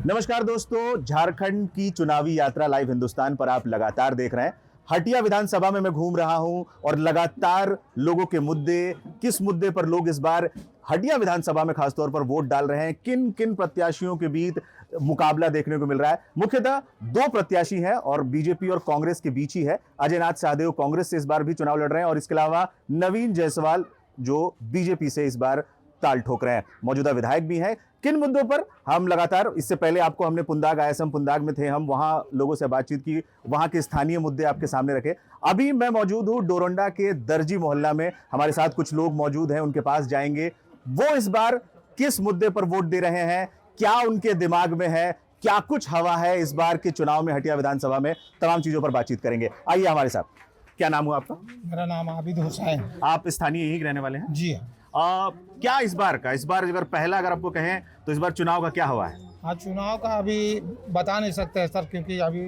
नमस्कार दोस्तों, झारखंड की चुनावी यात्रा लाइव हिंदुस्तान पर आप लगातार देख रहे हैं। हटिया विधानसभा में मैं घूम रहा हूं और लगातार लोगों के मुद्दे, किस मुद्दे पर लोग इस बार हटिया विधानसभा में खासतौर पर वोट डाल रहे हैं, किन किन प्रत्याशियों के बीच मुकाबला देखने को मिल रहा है। मुख्यतः दो प्रत्याशी हैं और बीजेपी और कांग्रेस के बीच ही है। अजय नाथ शाहदेव कांग्रेस से इस बार भी चुनाव लड़ रहे हैं और इसके अलावा नवीन जायसवाल जो बीजेपी से इस बार ताल ठोक रहे हैं। मौजूदा विधायक भी हैं। किन मुद्दों पर हम लगातार, इससे पहले आपको हमने पुंदाग आयसम पुंदाग में थे, हम वहां लोगों से बातचीत की, वहां के स्थानीय मुद्दे आपके सामने रखे। अभी मैं मौजूद हूं डोरंडा के दर्जी मोहल्ला में। हमारे साथ कुछ लोग मौजूद हैं, उनके पास जाएंगे। वो इस बार किस मुद्दे पर वोट दे रहे हैं, क्या उनके दिमाग में है, क्या कुछ हवा है इस बार के चुनाव में हटिया विधानसभा में, तमाम चीजों पर बातचीत करेंगे। आइए हमारे साथ। क्या नाम हुआ आपका? मेरा नाम आबिद हुसैन। आप स्थानीय यहीं के रहने वाले हैं? जी हाँ। क्या इस बार अगर पहला अगर आपको कहें तो इस बार चुनाव का क्या हवा है? हाँ, चुनाव का अभी बता नहीं सकते सर, क्योंकि अभी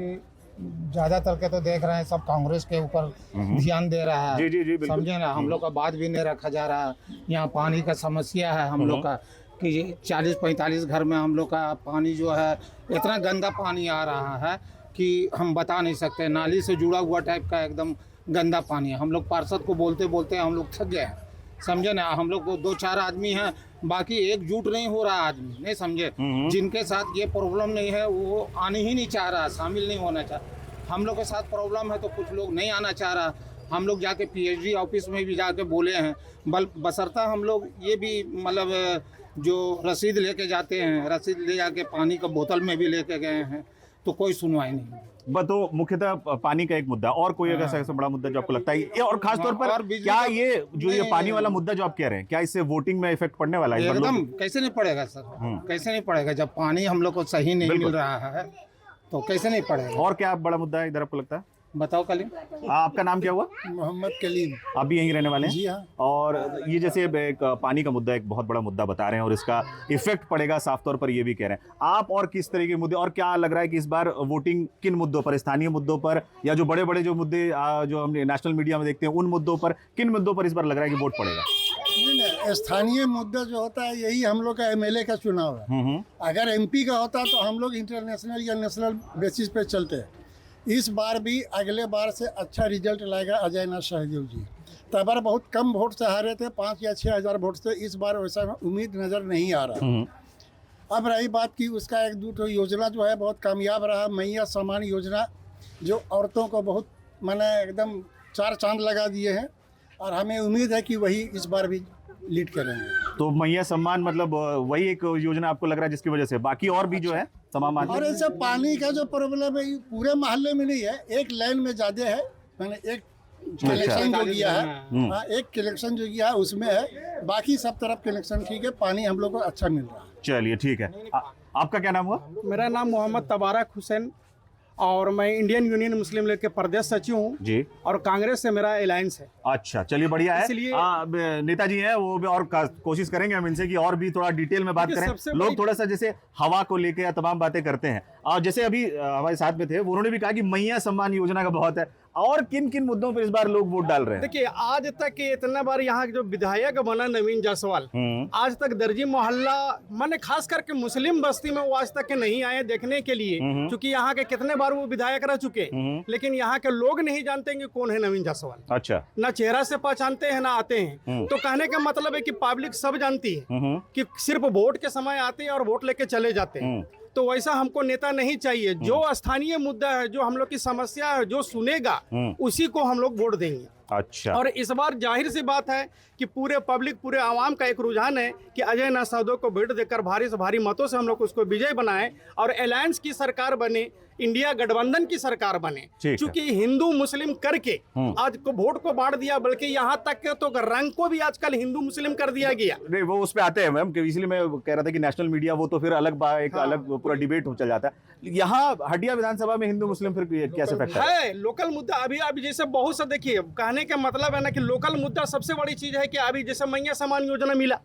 ज्यादातर के तो देख रहे हैं सब कांग्रेस के ऊपर ध्यान दे रहा है। जी समझे ना, हम लोग का बात भी नहीं रखा जा रहा है। यहाँ पानी का समस्या है हम लोग का कि 40-45 घर में हम लोग का पानी जो है इतना गंदा पानी आ रहा है कि हम बता नहीं सकते। नाली से जुड़ा हुआ टाइप का एकदम गंदा पानी है। हम लोग पार्षद को बोलते बोलते हम लोग थक गए हैं, समझे ना। हम लोग को 2-4 आदमी हैं, बाकी एकजुट नहीं हो रहा आदमी, नहीं समझे। जिनके साथ ये प्रॉब्लम नहीं है वो आने ही नहीं चाह रहा, शामिल नहीं होना चाह। हम लोग के साथ प्रॉब्लम है तो कुछ लोग नहीं आना चाह रहा। हम लोग जाके पीएचडी ऑफिस में भी जाके बोले हैं, बशर्ता हम लोग ये भी मतलब जो रसीद लेके जाते हैं, रसीद ले जाके पानी का बोतल में भी लेके गए हैं, तो कोई सुनवाई नहीं। तो मुख्यतः पानी का एक मुद्दा, और कोई अगर सबसे बड़ा मुद्दा जो आपको लगता है ये, और खासतौर पर क्या ये जो ये पानी वाला मुद्दा जो आप कह रहे हैं, क्या इससे वोटिंग में इफेक्ट पड़ने वाला है? एकदम कैसे नहीं पड़ेगा सर, कैसे नहीं पड़ेगा? जब पानी हम लोग को सही नहीं मिल रहा है तो कैसे नहीं पड़ेगा। और क्या बड़ा मुद्दा है इधर आपको लगता है? बताओ कलीम। आपका नाम क्या हुआ? मोहम्मद कलीम। आप भी यहीं रहने वाले हैं? जी हाँ। और ये जैसे एक पानी का मुद्दा एक बहुत बड़ा मुद्दा बता रहे हैं और इसका इफेक्ट पड़ेगा साफ तौर पर, ये भी कह रहे हैं आप। और किस तरह के मुद्दे, और क्या लग रहा है कि इस बार वोटिंग किन मुद्दों पर, स्थानीय मुद्दों पर या जो बड़े बड़े जो मुद्दे जो हमने नेशनल मीडिया में देखते हैं उन मुद्दों पर, किन मुद्दों पर इस बार लग रहा है कि वोट पड़ेगा? स्थानीय मुद्दा जो होता है यही हम लोग का एमएलए का चुनाव है। अगर एमपी का होता तो हम लोग इंटरनेशनल या नेशनल बेसिस पे चलते हैं। इस बार भी अगले बार से अच्छा रिजल्ट लाएगा अजय नाथ शाहदेव जी। तबर बहुत कम वोट से हारे थे, 5 या 6 हज़ार वोट से। इस बार वैसा उम्मीद नज़र नहीं आ रहा। अब रही बात की उसका एक दो योजना जो है बहुत कामयाब रहा। मैया सम्मान योजना जो औरतों को बहुत माने एकदम 4 चांद लगा दिए हैं, और हमें उम्मीद है कि वही इस बार भी लीड करेंगे। तो मैया सम्मान मतलब वही एक योजना आपको लग रहा है जिसकी वजह से बाकी और भी जो है तमाम? और ऐसा पानी का जो प्रॉब्लम है पूरे मोहल्ले में नहीं है, एक लाइन में ज्यादा है। मैंने एक कलेक्शन जो किया है, हाँ, एक कलेक्शन जो किया है उसमें है, बाकी सब तरफ कलेक्शन ठीक है। पानी हम लोग को अच्छा मिल रहा है। चलिए ठीक है। आपका क्या नाम हुआ? मेरा नाम मोहम्मद तबारक हुसैन और मैं इंडियन यूनियन मुस्लिम लीग के प्रदेश सचिव हूँ जी, और कांग्रेस से मेरा अलायंस है। अच्छा, चलिए बढ़िया है। इसलिए नेताजी हैं वो भी, और कोशिश करेंगे हम इनसे कि और भी थोड़ा डिटेल में बात करें। लोग थोड़ा सा जैसे हवा को लेके या तमाम बातें करते हैं, और जैसे अभी हमारे साथ में थे उन्होंने भी कहा कि मैया सम्मान योजना का बहुत है। और किन किन मुद्दों पर इस बार लोग वोट डाल रहे हैं? देखिए, आज तक इतना बार यहाँ जो विधायक बना नवीन जायसवाल, आज तक दर्जी मोहल्ला माने खास करके मुस्लिम बस्ती में वो आज तक नहीं आए देखने के लिए, क्योंकि यहाँ के कितने बार वो विधायक रह चुके, लेकिन यहाँ के लोग नहीं जानते कि कौन है नवीन जायसवाल। अच्छा, ना चेहरा से पहचानते हैं ना आते हैं। तो कहने का मतलब है कि पब्लिक सब जानती है कि सिर्फ वोट के समय आते हैं और वोट लेके चले जाते हैं। तो वैसा हमको नेता नहीं चाहिए। जो स्थानीय मुद्दा है, जो हम लोग की समस्या है, जो सुनेगा उसी को हम लोग वोट देंगे। अच्छा, और इस बार जाहिर सी बात है कि पूरे पब्लिक, पूरे आवाम का एक रुझान है कि अजय नाथ शाहदेव को वोट देकर भारी से भारी मतों से हम लोग उसको विजय बनाए और अलायंस की सरकार बने, इंडिया गठबंधन की सरकार बने। क्योंकि हिंदू मुस्लिम करके आज को वोट को बांट दिया, बल्कि यहाँ तक के तो रंग को भी आजकल हिंदू मुस्लिम कर दिया गया। नहीं, वो उस पे आते हैं मैम, इसलिए मैं कह रहा था कि नेशनल मीडिया वो तो फिर अलग एक अलग पूरा डिबेट हो चल जाता है। यहाँ हटिया विधानसभा में हिंदू मुस्लिम फिर कैसे फैक्टर है? लोकल मुद्दा अभी जैसे बहुत सा, देखिए कहने का मतलब है ना कि लोकल मुद्दा सबसे बड़ी चीज है कि अभी जैसे मैया सम्मान योजना मिला,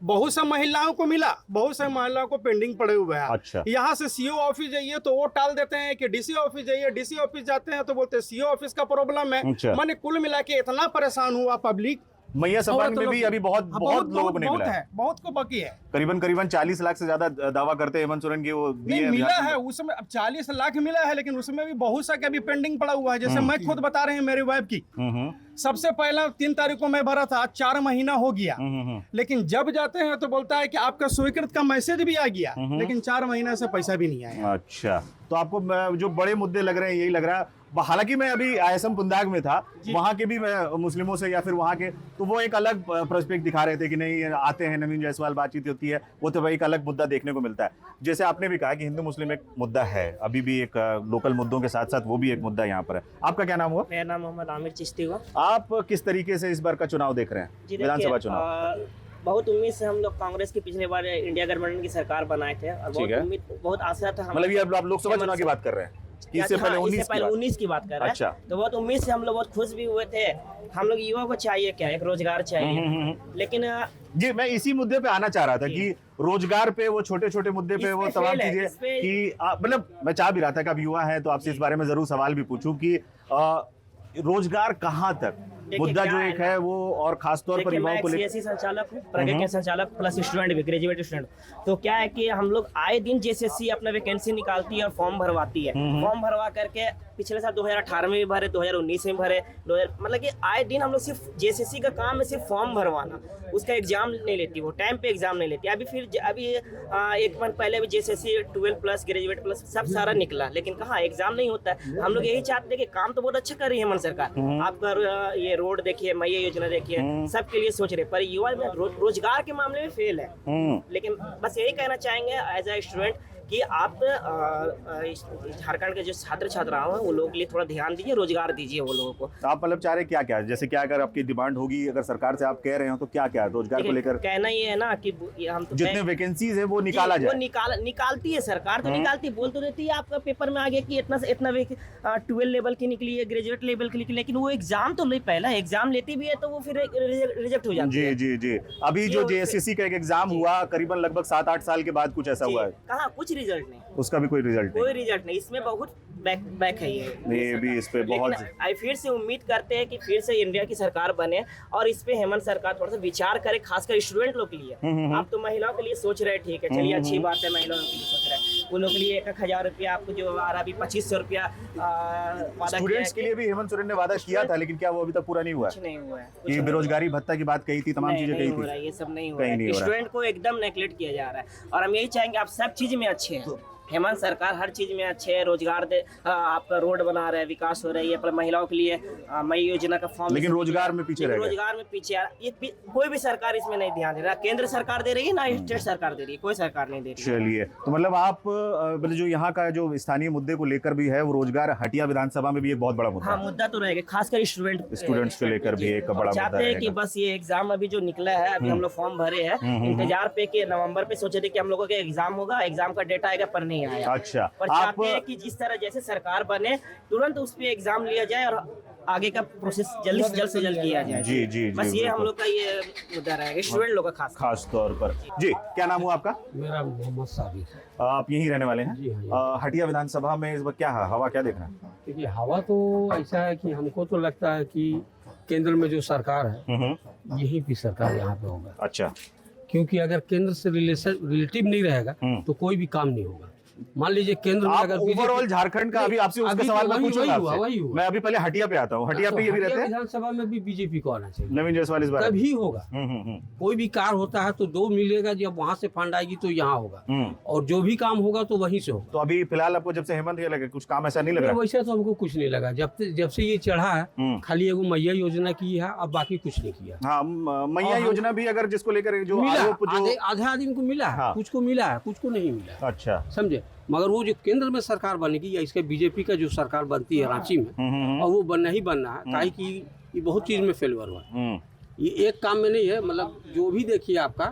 बहुत से महिलाओं को मिला, बहुत से महिलाओं को पेंडिंग पड़े हुए हैं। अच्छा। यहाँ से सीओ ऑफिस जाइए तो वो टाल देते हैं कि डीसी ऑफिस जाइए, डीसी ऑफिस जाते हैं तो बोलते हैं सीओ ऑफिस का प्रॉब्लम है। अच्छा। मैंने कुल मिला के इतना परेशान हुआ पब्लिक मैया सभा औरत में लोग भी की। अभी बहुत हाँ, बहुत लोगों को नहीं बहुत मिला है। है, बहुत को बाकी है। करीबन 40 लाख से ज्यादा दावा करते हैं हेमंत सोरेन की वो दिए नहीं हैं मिला झारखंड है को। उसमें, अब 40 लाख मिला है, लेकिन उसमें भी बहुत सा के अभी पेंडिंग पड़ा हुआ है। जैसे मैं खुद बता रहे हैं मेरी वाइफ की, सबसे पहला 3 तारीख को मैं भरा था, 4 महीना हो गया। लेकिन जब जाते हैं तो बोलता है कि आपका स्वीकृत का मैसेज भी आ गया, लेकिन 4 महीना से पैसा भी नहीं आया। अच्छा, तो आपको जो बड़े मुद्दे लग रहे हैं यही लग रहा है। हालांकि मैं अभी आईएसएम पुंदाग में था, वहां के भी मैं मुस्लिमों से या फिर वहां के, तो वो एक अलग पर्सपेक्ट दिखा रहे थे कि नहीं आते हैं नवीन जायसवाल, बातचीत होती है, वो तो भाई एक अलग मुद्दा देखने को मिलता है। जैसे आपने भी कहा कि हिंदू मुस्लिम एक मुद्दा है, अभी भी एक लोकल मुद्दों के साथ साथ वो भी एक मुद्दा यहाँ पर है। आपका क्या नाम हुआ? मेरा नाम मोहम्मद आमिर चिश्ती हुआ। आप किस तरीके से इस बार का चुनाव देख रहे हैं, जी विधानसभा देखिए, चुनाव? बहुत उम्मीद से हम लोग कांग्रेस की पिछले बार इंडिया गठबंधन की सरकार बनाए थे, और ठीक बहुत है। उम्मीद, बहुत आशा था हम। मतलब ये आप लोकसभा चुनाव की बात कर रहे हैं कि इससे पहले 19 की बात कर रहे हैं। अच्छा। तो बहुत उम्मीद से हम लोग बहुत खुश भी हुए थे। हम लोग युवा को चाहिए क्या, एक रोजगार चाहिए, लेकिन जी मैं इसी मुद्दे पे आना चाह रहा था कि रोजगार पे, वो छोटे छोटे मुद्दे पे, इस वो पे तमाम फेल है, चीजें इस पे- कि मतलब मैं चाह भी रहा था कि आप युवा हैं तो आपसे इस बारे में जरूर सवाल भी पूछूं कि रोजगार कहाँ तक देखिए, मुद्दा क्या जो है एक ना, है वो, और खासतौर पर देखिए, मैं युवाओं को एक लेकर सीएससी संचालक हूँ, प्रज्ञा के संचालक प्लस स्टूडेंट भी, ग्रेजुएट स्टूडेंट। तो क्या है कि हम लोग आए दिन जेसीसी अपना वैकेंसी निकालती है और फॉर्म भरवाती है। फॉर्म भरवा करके पिछले साल 2018 में भी भरे, 2019 में भरे, मतलब कि आए दिन हम लोग सिर्फ जेसीसी का काम है सिर्फ फॉर्म भरवाना, उसका एग्जाम नहीं लेती, वो टाइम पे एग्जाम नहीं लेती। अभी एक मंथ पहले भी जेसीसी 12 प्लस, ग्रेजुएट प्लस सब सारा निकला, लेकिन कहाँ एग्जाम नहीं होता है। हम लोग यही चाहते हैं कि काम तो बहुत अच्छा कर रही है मन सरकार, आपका ये रोड देखिए, मैया योजना देखिए, सबके लिए सोच रहे, पर युवा में रोजगार के मामले में फेल है। लेकिन बस यही कहना चाहेंगे एज ए स्टूडेंट कि आप झारखंड के जो छात्र छात्राओं हैं वो लोगों के लिए थोड़ा ध्यान दीजिए, रोजगार दीजिए वो लोगों को। आप मतलब चाह रहे क्या क्या, जैसे क्या अगर आपकी डिमांड होगी, अगर सरकार से आप कह रहे हो तो क्या क्या रोजगार को लेकर? कहना ये है ना कि हम तो जितने वैकेंसीज है वो निकाला वो जाए। निकालती है सरकार, तो निकालती बोल तो देती है, आपका पेपर में आ गया कि इतना से इतना 12 लेवल की निकली है, ग्रेजुएट लेवल की निकली, लेकिन वो एग्जाम तो नहीं, पहला एग्जाम लेती भी है तो वो फिर रिजेक्ट हो जाती है। जी जी जी, अभी जो जेएसएससी का एक एग्जाम हुआ करीबन लगभग 7-8 साल के बाद कुछ ऐसा हुआ है, कहाँ कुछ रिजल्ट नहीं, उसका भी कोई रिजल्ट कोई नहीं। रिजल्ट नहीं, इसमें बहुत बैक है ये भी इस पे बहुत लेकिन फिर से उम्मीद करते हैं कि फिर से इंडिया की सरकार बने और इस पे हेमंत सरकार थोड़ा सा विचार करे, खासकर स्टूडेंट लोग के लिए। आप तो महिलाओं के लिए सोच रहे, ठीक है, चलिए अच्छी बात है, महिलाओं के लिए सोच रहे, उन लोग के लिए 1,000 रुपया आपको जो आ रहा, अभी 2500 रुपया वादा किया स्टूडेंट्स है के लिए भी हेमंत सोरेन ने वादा किया था, लेकिन क्या वो अभी तक पूरा नहीं हुआ कुछ नहीं हुआ है, है? ये बेरोजगारी भत्ता की बात कही थी, तमाम चीजें कही नहीं हो रहा है, थी। ये सब नहीं हो कहीं रहा नहीं है, हो रहा। स्टूडेंट को एकदम नेगलेक्ट किया जा रहा है। और हम यही चाहेंगे आप सब चीज में अच्छे हैं, हेमंत सरकार हर चीज में अच्छे है, रोजगार दे, आपका रोड बना रहा है, विकास हो रही है, पर महिलाओं के लिए मई योजना का फॉर्म, लेकिन रोजगार में पीछे रह गए। रोजगार में पीछे आ रहा है। ये कोई भी सरकार इसमें नहीं ध्यान दे रहा, केंद्र सरकार दे रही है ना स्टेट सरकार दे रही है, कोई सरकार नहीं दे रही है। चलिए, तो मतलब आप मतलब जो यहाँ का जो स्थानीय मुद्दे को लेकर भी है वो रोजगार, हटिया विधानसभा में भी एक बहुत बड़ा मुद्दा हाँ, है। मुद्दा तो रहेगा, खासकर स्टूडेंट्स को लेकर भी एक बड़ा मुद्दा चाहते हैं कि रहेगा। बस ये एग्जाम अभी जो निकला है, अभी हम लोग फॉर्म भरे हैं इंतजार पे कि नवंबर पे सोचे थे कि हम लोगों का एग्जाम होगा, एग्जाम का डेटा आएगा, पर नहीं आया। अच्छा, पर आप चाहते हैं कि जिस तरह जैसे सरकार बने तुरंत उस पे एग्जाम लिया जाए और आगे का प्रोसेस जल्द से जल्द किया जाए। जी जी जी, बस ये हम बिल्कुल। लोग का ये मुद्दा रहेगा, स्टूडेंट लोग का खास तौर पर। जी, क्या नाम हुआ आपका? मेरा मोहम्मद साबिर। आप यहीं रहने वाले जी हैं? हाँ, हटिया विधानसभा में इस वक्त क्या है, हवा क्या देख रहे हैं? देखिए हवा तो ऐसा है कि हमको तो लगता है कि केंद्र में जो सरकार है यही भी सरकार यहाँ पे होगा, अच्छा, क्योंकि अगर केंद्र से रिलेटिव नहीं रहेगा तो कोई भी काम नहीं होगा। मान लीजिए केंद्र में आप अगर ओवरऑल झारखंड का अभी आपसे उसका अभी तो सवाल मैं वही- पूछूंगा वही हुआ, वही आपसे। हुआ। मैं अभी पहले हटिया पे आता हूँ। हटिया पे ये भी रहते हैं, विधानसभा में भी बीजेपी को आना चाहिए, नवीन जायसवाल इस बार? तभी होगा। कोई भी कार्य होता है तो 2 मिलेगा, जब वहाँ से फंड आएगी तो यहाँ होगा, और जो भी काम होगा तो वहीं से होगा। तो अभी फिलहाल आपको जब से हेमंत ये लगे कुछ काम ऐसा नहीं लग रहा? वैसे तो हमको कुछ नहीं लगा, जब से ये चढ़ा है खाली एगो मैया योजना की है, अब बाकी कुछ नहीं किया। हाँ, मैया योजना भी अगर जिसको लेकर जो मिला, आरोप जो आधे आदमी को मिला है, हाँ। कुछ को मिला है, कुछ को नहीं मिला, अच्छा, समझे। मगर वो जो केंद्र में सरकार बनेगी या इसके बीजेपी का जो सरकार बनती है रांची में, और वो बनना ही बनना है, काहे कि ये बहुत चीज में फेलवर हुआ है। ये एक काम में नहीं है, मतलब जो भी देखिए आपका,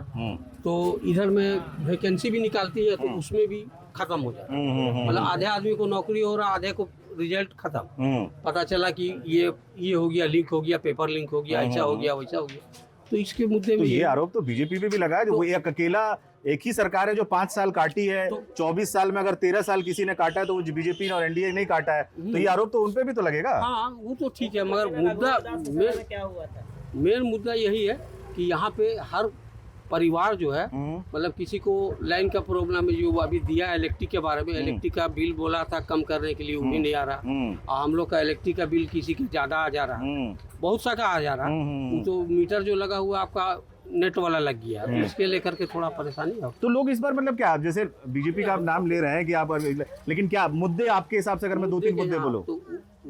तो इधर में वैकेंसी भी निकालती है तो उसमें भी खत्म हो जाता है। मतलब आधे आदमी को नौकरी हो रहा, आधे को रिजल्ट खत्म, पता चला कि ये हो गया, लीक हो गया, पेपर लीक हो गया, ऐसा हो गया, वैसा हो गया। तो इसके मुद्दे तो में ये आरोप तो बीजेपी पे भी लगा है, जो वो एक अकेला एक ही सरकार है जो 5 साल काटी है, 24 साल में अगर 13 साल किसी ने काटा है तो वो बीजेपी ने और एनडीए नहीं काटा है, तो ये आरोप तो उनपे भी तो लगेगा। हाँ, वो तो ठीक है, मगर मुद्दा में क्या हुआ था मेन मुद्दा यही है कि यहाँ पे हर परिवार जो है मतलब किसी को लाइन का प्रॉब्लम है, जो अभी दिया इलेक्ट्रिक के बारे में, इलेक्ट्रिक का बिल बोला था कम करने के लिए, वो भी नहीं आ रहा। और हम लोग का इलेक्ट्रिक का बिल किसी के ज़्यादा आ जा रहा है, बहुत सा का आ जा रहा है। तो मीटर जो लगा हुआ आपका नेट वाला लग गया, तो इसके लेकर के थोड़ा परेशानी है। तो लोग इस बार मतलब क्या, जैसे बीजेपी का आप नाम ले रहे हैं कि आप, लेकिन क्या मुद्दे आपके हिसाब से, अगर मैं 2-3 मुद्दे बोलो,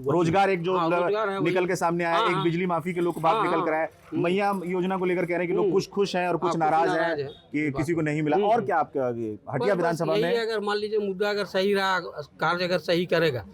रोजगार एक जो रोजगार है, निकल के सामने आया, एक बिजली माफी के लोग बात निकल कर आए, मैया योजना को लेकर कह रहे हैं कि लोग कुछ खुश हैं और कुछ नाराज हैं कि किसी को नहीं मिला, और क्या आपका हटिया विधानसभा में अगर मान लीजिए मुद्दा अगर सही रहा, कार्य अगर सही करेगा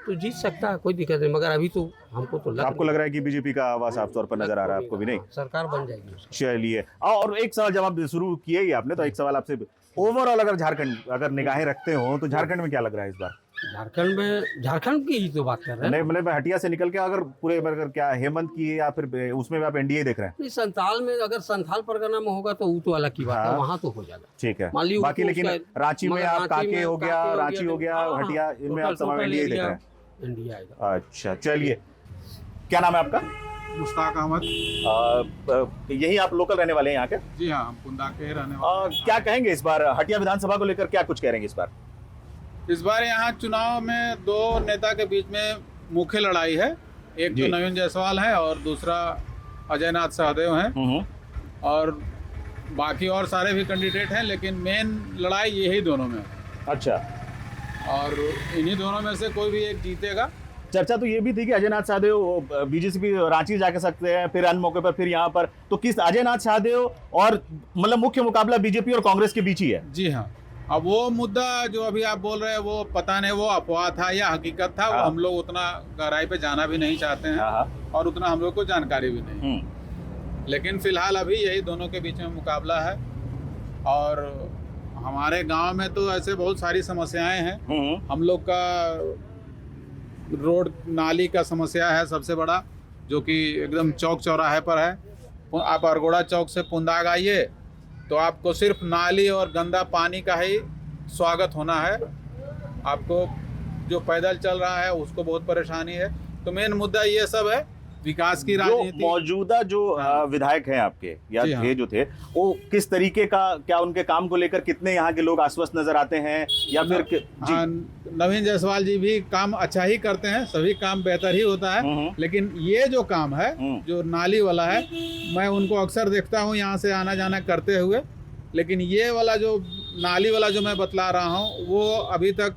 तो जीत सकता है, कोई दिक्कत नहीं। मगर अभी तो हमको तो आपको लग रहा है कि बीजेपी का आवाज साफ तौर पर नजर आ रहा है, आपको भी नहीं? सरकार बन जाएगी। चलिए, और एक सवाल, जब आप शुरू किए ही आपने, तो एक सवाल आपसे, ओवरऑल अगर झारखंड अगर निगाहें रखते हो तो झारखंड में क्या लग रहा है इस बार? झारखंड की ही तो बात कर रहे हैं। नहीं, मतलब हटिया से निकल के अगर पूरे, अगर क्या हेमंत की या फिर उसमें भी आप एनडीए देख रहे हैं? नहीं, संथाल में अगर संथाल परगना में होगा तो वो तो अलग की बात है, वहाँ तो हो जाएगा। ठीक है, मान लीजिए बाकी लेकिन रांची में आप काके हो गया, रांची हो गया, हटिया, इनमें आप तमाम एनडीए देख रहे हैं? एनडीए आएगा। अच्छा, चलिए, क्या नाम है आपका? मुश्ताक अहमद। यही आप लोकल रहने वाले हैं यहाँ के? जी हाँ, हम पुंदा के रहने वाले। क्या कहेंगे इस बार हटिया विधानसभा को लेकर, क्या कुछ कहेंगे इस बार? इस बार यहाँ चुनाव में दो नेता के बीच में मुख्य लड़ाई है। एक तो नवीन जायसवाल है और दूसरा अजय नाथ सहदेव हैं, और बाकी और सारे भी कैंडिडेट हैं, लेकिन मेन लड़ाई यही दोनों में है। अच्छा, और इन्हीं दोनों में से कोई भी एक जीतेगा। चर्चा तो ये भी थी कि अजय नाथ सहदेव बीजेपी रांची जाके सकते हैं, फिर अन्य मौके पर फिर यहाँ पर, तो किस अजय नाथ सहदेव और मतलब मुख्य मुकाबला बीजेपी और कांग्रेस के बीच ही है? जी हाँ। अब वो मुद्दा जो अभी आप बोल रहे हैं, वो पता नहीं वो अफवाह था या हकीकत था, वो हम लोग उतना गहराई पे जाना भी नहीं चाहते हैं और उतना हम लोग को जानकारी भी नहीं। लेकिन फिलहाल अभी यही दोनों के बीच में मुकाबला है। और हमारे गांव में तो ऐसे बहुत सारी समस्याएं हैं। हम लोग का रोड नाली का समस्या है सबसे बड़ा, जो कि एकदम चौक चौराहे पर है। आप अरगोड़ा चौक से पुंदाग आइए तो आपको सिर्फ नाली और गंदा पानी का ही स्वागत होना है। आपको जो पैदल चल रहा है उसको बहुत परेशानी है। तो मेन मुद्दा ये सब है, विकास की राजनीति। मौजूदा जो विधायक हैं आपके या थे जो थे, वो किस तरीके का, क्या उनके काम को लेकर कितने यहाँ के लोग आश्वस्त नजर आते हैं, या फिर नवीन जायसवाल जी भी काम अच्छा ही करते हैं, सभी काम बेहतर ही होता है। लेकिन ये जो काम है जो नाली वाला है, मैं उनको अक्सर देखता हूँ यहाँ से आना जाना करते हुए, लेकिन ये वाला जो नाली वाला जो मैं बतला रहा हूँ वो अभी तक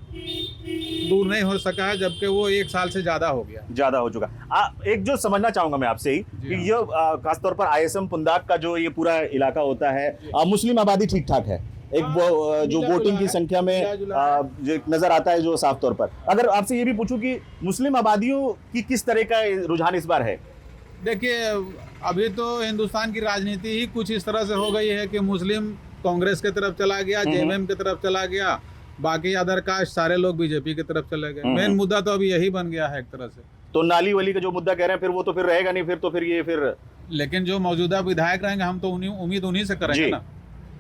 दूर नहीं हो सका है, जबकि वो 1 साल से ज्यादा हो गया, ज्यादा हो चुका। एक जो समझना चाहूंगा मैं आपसे ही कि ये खासतौर पर आईएसएम पुंदाग का जो ये पूरा इलाका होता है, मुस्लिम आबादी ठीक ठाक है, एक वो जो वोटिंग की संख्या में जो नजर आता है जो साफ तौर पर। अगर आपसे ये भी पूछूं कि मुस्लिम आबादियों की किस तरह का रुझान इस बार है? देखिए, अभी तो हिंदुस्तान की राजनीति ही कुछ इस तरह से हो गई है कि मुस्लिम कांग्रेस की तरफ चला गया, जेएमएम की तरफ चला गया, बाकी अदर कास्ट सारे लोग बीजेपी की तरफ चले गए। मेन मुद्दा तो अभी यही बन गया है एक तरह से। तो नाली वाली का जो मुद्दा कह रहे हैं, फिर वो तो फिर रहेगा नहीं, फिर ये लेकिन जो मौजूदा विधायक रहेंगे, हम तो उम्मीद उन्हीं से करेंगे ना।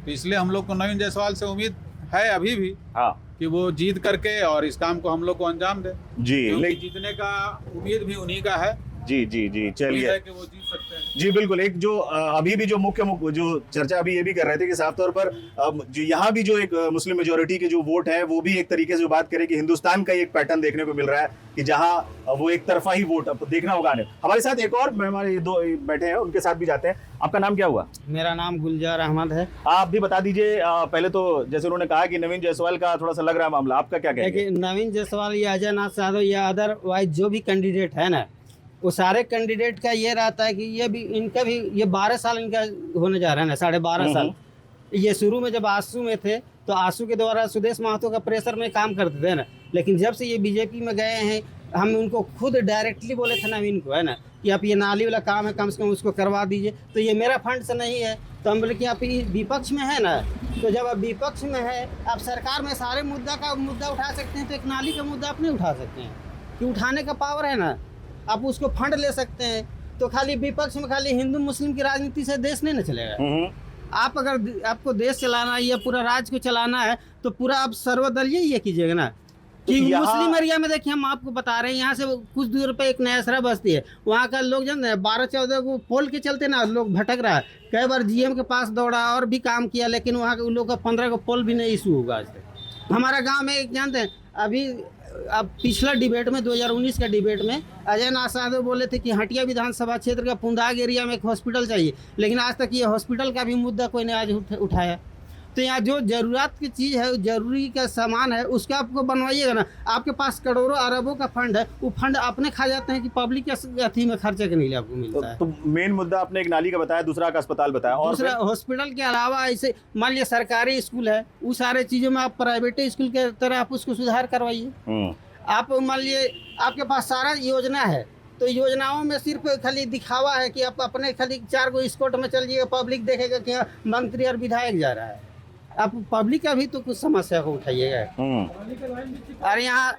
तो इसलिए हम लोग को नवीन जायसवाल से उम्मीद है अभी भी कि वो जीत करके और इस काम को हम लोग को अंजाम दे। क्योंकि जीतने का उम्मीद भी उन्हीं का है। जी, चलिए, कि वो जीत सकते हैं। जी बिल्कुल। एक जो अभी भी जो मुख्य जो चर्चा अभी ये भी कर रहे थे कि साफ तौर पर जो यहाँ भी जो एक मुस्लिम मेजोरिटी के जो वोट है, वो भी एक तरीके से बात करें कि हिंदुस्तान का एक पैटर्न देखने को मिल रहा है कि जहाँ वो एक तरफा ही वोट देखना होगा। हमारे साथ एक और हमारे 2 बैठे हैं, उनके साथ भी जाते हैं। आपका नाम क्या हुआ? मेरा नाम गुलजार अहमद है। आप भी बता दीजिए। पहले तो जैसे उन्होंने कहा कि नवीन जायसवाल का थोड़ा सा लग रहा है मामला, आपका क्या कहेंगे? नवीन जायसवाल या अजय नाथ सहदेव या अदरवाइज जो भी कैंडिडेट है ना, वो सारे कैंडिडेट का ये रहता है कि इनका भी ये 12 साल इनका होने जा रहा है ना, 12.5 साल। ये शुरू में जब आंसू में थे तो आंसू के द्वारा सुदेश महतो का प्रेशर में काम करते थे ना, लेकिन जब से ये बीजेपी में गए हैं, हम उनको खुद डायरेक्टली बोले थे नवीन को, है ना, कि आप ये नाली वाला काम है, कम से कम उसको करवा दीजिए। तो ये मेरा फंड से नहीं है, तो हम बोले कि आप विपक्ष में है ना, तो जब आप विपक्ष में है, आप सरकार में सारे मुद्दा उठा सकते हैं, तो एक नाली का मुद्दा आप नहीं उठा सकते हैं कि उठाने का पावर है ना, आप उसको फंड ले सकते हैं। तो खाली विपक्ष में खाली हिंदू मुस्लिम की राजनीति से देश नहीं ना चलेगा। आप अगर आपको देश चलाना है या पूरा राज्य को चलाना है, तो पूरा आप सर्वदलीय ये कीजिएगा ना। कि यहाँ- मुस्लिम एरिया में देखिए, हम आपको बता रहे हैं, यहाँ से कुछ दूर पे एक नयासरा बस्ती है, वहाँ का लोग जानते हैं 12-14 को पोल के चलते ना लोग भटक रहा है। कई बार जीएम के पास दौड़ा और भी काम किया, लेकिन वहाँ के लोग का 15 को पोल भी नहीं इशू होगा आज तक। हमारा गांव में एक जानते हैं, अभी अब पिछला डिबेट में 2019 का डिबेट में अजय नाथ साहब बोले थे कि हटिया विधानसभा क्षेत्र का पुंदाग एरिया में एक हॉस्पिटल चाहिए, लेकिन आज तक ये हॉस्पिटल का भी मुद्दा कोई ने आज उठाया। तो यहाँ जो ज़रूरत की चीज़ है, जरूरी का सामान है, उसका आपको बनवाइएगा ना। आपके पास करोड़ों अरबों का फंड है, वो फंड अपने खा जाते हैं कि पब्लिक के अथी में खर्चे के नहीं आपको मिलता है। तो मेन मुद्दा आपने एक नाली का बताया, दूसरा का अस्पताल बताया, और दूसरा हॉस्पिटल के अलावा ऐसे मान लिया सरकारी स्कूल है, वो सारे चीज़ों में आप प्राइवेट स्कूल के तरह आप उसको सुधार करवाइए। आप मान लिए आपके पास सारा योजना है, तो योजनाओं में सिर्फ खाली दिखावा है कि आप अपने खाली 4 गो स्कॉट में चलिए, पब्लिक देखेगा कि मंत्री और विधायक जा रहा है। आप पब्लिक का भी तो कुछ समस्या को उठाइएगा। और यहाँ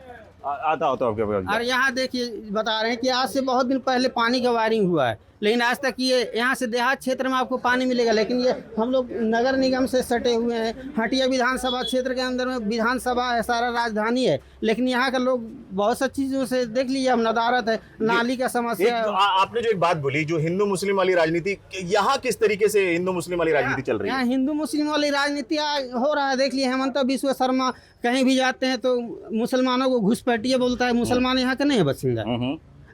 आता होता है आपके पास। और यहाँ देखिए, बता रहे हैं कि आज से बहुत दिन पहले पानी का वायरिंग हुआ है, लेकिन आज तक ये यहाँ से देहात क्षेत्र में आपको पानी मिलेगा, लेकिन ये हम लोग नगर निगम से सटे हुए हैं। हटिया विधानसभा क्षेत्र के अंदर में विधानसभा है, सारा राजधानी है, लेकिन यहाँ का लोग बहुत सी चीज़ों से देख लीजिए, हम नदारत है, नाली का समस्या है। आपने जो एक बात बोली, जो हिंदू मुस्लिम वाली राजनीति, यहाँ किस तरीके से हिंदू मुस्लिम वाली राजनीति चल रही है? यहाँ हिंदू मुस्लिम वाली राजनीति हो रहा है। देख लिए हेमंत बिश्व शर्मा कहीं भी जाते हैं तो मुसलमानों को घुसपैठिए बोलता है। मुसलमान यहाँ का नहीं है बसिंदा।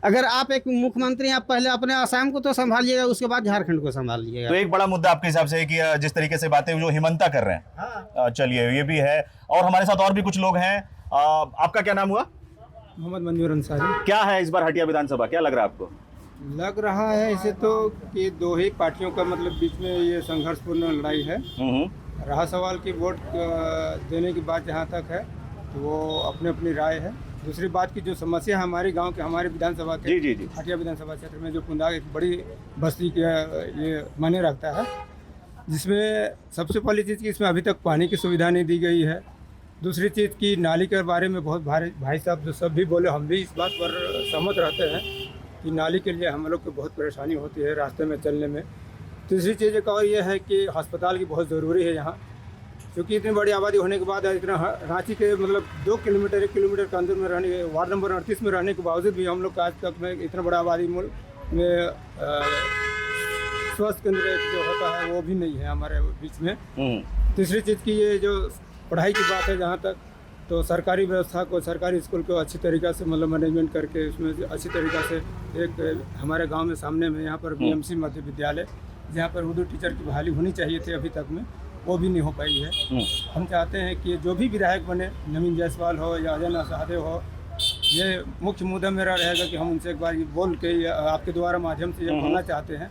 अगर आप एक मुख्यमंत्री, आप पहले अपने आसाम को तो संभालिएगा, उसके बाद झारखंड को संभालिएगा। तो एक बड़ा मुद्दा आपके हिसाब से है कि जिस तरीके से बातें जो हिमंता कर रहे हैं, चलिए ये भी है, और हमारे साथ और भी कुछ लोग हैं। आपका क्या नाम हुआ? मोहम्मद मंजूर अंसारी। क्या है इस बार हटिया विधानसभा, क्या लग रहा है आपको? लग रहा है ऐसे तो कि दो ही पार्टियों का मतलब बीच में ये संघर्षपूर्ण लड़ाई है। रहा सवाल की वोट देने की बात जहाँ तक है तो वो अपनी अपनी राय है। दूसरी बात की जो समस्या है हमारे गांव के, हमारे विधानसभा के, जी। हटिया विधानसभा क्षेत्र में जो पुंदाग एक बड़ी बस्ती के ये मायने रखता है, जिसमें सबसे पहली चीज़ की इसमें अभी तक पानी की सुविधा नहीं दी गई है। दूसरी चीज़ की नाली के बारे में बहुत भाई साहब जो सब भी बोले, हम भी इस बात पर सहमत रहते हैं कि नाली के लिए हम लोग को बहुत परेशानी होती है रास्ते में चलने में। तीसरी चीज़ एक और ये है कि अस्पताल की बहुत ज़रूरी है यहाँ, क्योंकि इतनी बड़ी आबादी होने के बाद इतना रांची के मतलब 1 किलोमीटर के अंदर में रहने, वार्ड नंबर 38 में रहने के बावजूद भी हम लोग का आज तक में इतना बड़ा आबादी में स्वास्थ्य केंद्र जो होता है वो भी नहीं है हमारे बीच में। तीसरी चीज़ की ये जो पढ़ाई की बात है, जहाँ तक तो सरकारी व्यवस्था को, सरकारी स्कूल को अच्छी तरीक़ा से मतलब मैनेजमेंट करके उसमें अच्छी तरीक़ा से एक हमारे गांव में सामने में यहाँ पर बीएमसी मध्य विद्यालय, जहाँ पर उर्दू टीचर की बहाली होनी चाहिए थी अभी तक में, वो भी नहीं हो पाई है। हम चाहते हैं कि जो भी विधायक बने, नवीन जायसवाल हो या अजय नाथ साहब हो, ये मुख्य मुद्दा मेरा रहेगा कि हम उनसे एक बार ये बोल के या आपके द्वारा माध्यम से ये बोलना चाहते हैं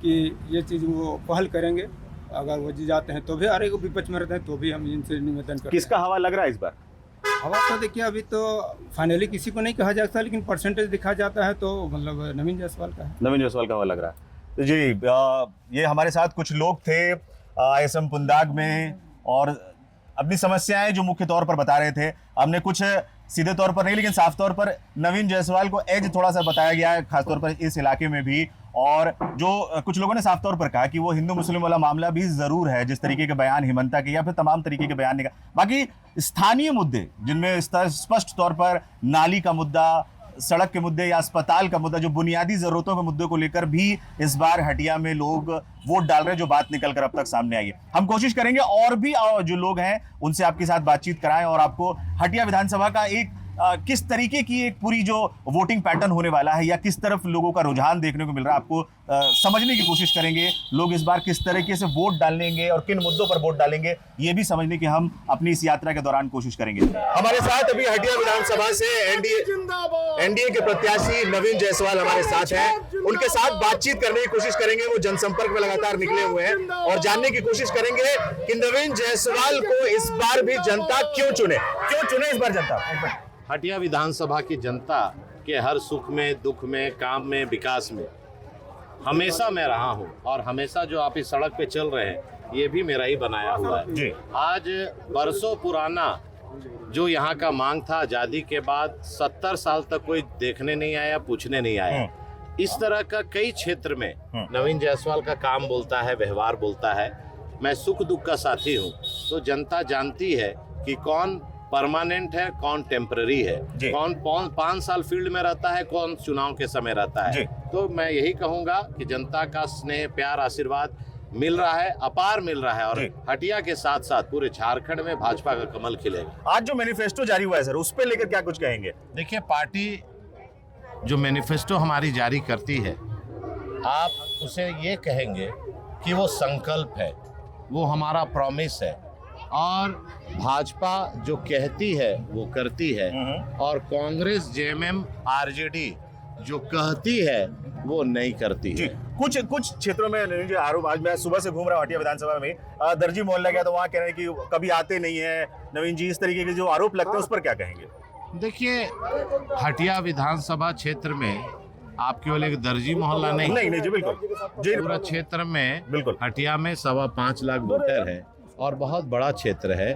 कि ये चीज़ वो पहल करेंगे। अगर वो जी जाते हैं तो भी, अरे विपक्ष में रहते हैं तो भी हम इनसे निवेदन करते हैं। किसका हवा लग रहा है इस बार? हवा तो देखिए अभी तो फाइनली किसी को नहीं कहा जा सकता, लेकिन परसेंटेज दिखा जाता है तो मतलब नवीन जायसवाल का है। नवीन जायसवाल का हवा लग रहा है। तो जी, ये हमारे साथ कुछ लोग थे ISM पुंदाग में, और अपनी समस्याएं जो मुख्य तौर पर बता रहे थे। हमने कुछ सीधे तौर पर नहीं, लेकिन साफ तौर पर नवीन जायसवाल को एज थोड़ा सा बताया गया है, खासतौर पर इस इलाके में भी। और जो कुछ लोगों ने साफ तौर पर कहा कि वो हिंदू मुस्लिम वाला मामला भी ज़रूर है, जिस तरीके के बयान हिमंता के या फिर तमाम तरीके के बयान निकाल। बाकी स्थानीय मुद्दे जिनमें स्पष्ट तौर पर नाली का मुद्दा, सड़क के मुद्दे या अस्पताल का मुद्दा, जो बुनियादी ज़रूरतों के मुद्दे को लेकर भी इस बार हटिया में लोग वोट डाल रहे हैं, जो बात निकल कर अब तक सामने आई है। हम कोशिश करेंगे और भी जो लोग हैं उनसे आपके साथ बातचीत कराएं और आपको हटिया विधानसभा का एक किस तरीके की एक पूरी जो वोटिंग पैटर्न होने वाला है या किस तरफ लोगों का रुझान देखने को मिल रहा है, आपको समझने की कोशिश करेंगे। लोग इस बार किस तरीके से वोट डालेंगे और किन मुद्दों पर वोट डालेंगे, ये भी समझने की हम अपनी इस यात्रा के दौरान कोशिश करेंगे। हमारे साथ अभी हटिया विधानसभा से एनडीए के प्रत्याशी नवीन जायसवाल हमारे साथ हैं। उनके साथ बातचीत करने की कोशिश करेंगे। वो जनसंपर्क में लगातार निकले हुए हैं और जानने की कोशिश करेंगे कि नवीन जायसवाल को इस बार भी जनता क्यों चुने इस बार जनता। हटिया विधानसभा की जनता के हर सुख में, दुख में, काम में, विकास में हमेशा मैं रहा हूं, और हमेशा जो आप इस सड़क पे चल रहे हैं ये भी मेरा ही बनाया हुआ है जी। आज बरसों पुराना जो यहाँ का मांग था, आज़ादी के बाद 70 साल तक कोई देखने नहीं आया, पूछने नहीं आया। इस तरह का कई क्षेत्र में नवीन जायसवाल का काम बोलता है, व्यवहार बोलता है। मैं सुख दुख का साथी हूँ, तो जनता जानती है कि कौन परमानेंट है, कौन टेम्पररी है, जी। कौन 5 साल फील्ड में रहता है, कौन चुनाव के समय रहता जी। है। तो मैं यही कहूंगा कि जनता का स्नेह, प्यार, आशीर्वाद मिल रहा है, अपार मिल रहा है, और जी। हटिया के साथ साथ पूरे झारखंड में भाजपा का कमल खिलेगा। आज जो मैनिफेस्टो जारी हुआ है सर, उस पे लेकर क्या कुछ कहेंगे? देखिए, पार्टी जो मैनिफेस्टो हमारी जारी करती है, आप उसे ये कहेंगे कि वो संकल्प है, वो हमारा प्रॉमिस है, और भाजपा जो कहती है वो करती है, और कांग्रेस, जेएमएम, आरजेडी जो कहती है वो नहीं करती जी, है। कुछ क्षेत्रों में नवीन जी आरोप, आज मैं सुबह से घूम रहा हूँ हटिया विधानसभा में, दर्जी मोहल्ला गया तो वहाँ कह रहे हैं कि कभी आते नहीं है नवीन जी, इस तरीके के जो आरोप लगते हैं उस पर क्या कहेंगे? देखिए, हटिया विधानसभा क्षेत्र में आप केवल एक दर्जी मोहल्ला नहीं जी, बिल्कुल जी, पूरा क्षेत्र में, बिल्कुल। हटिया में 5.25 लाख वोटर है और बहुत बड़ा क्षेत्र है।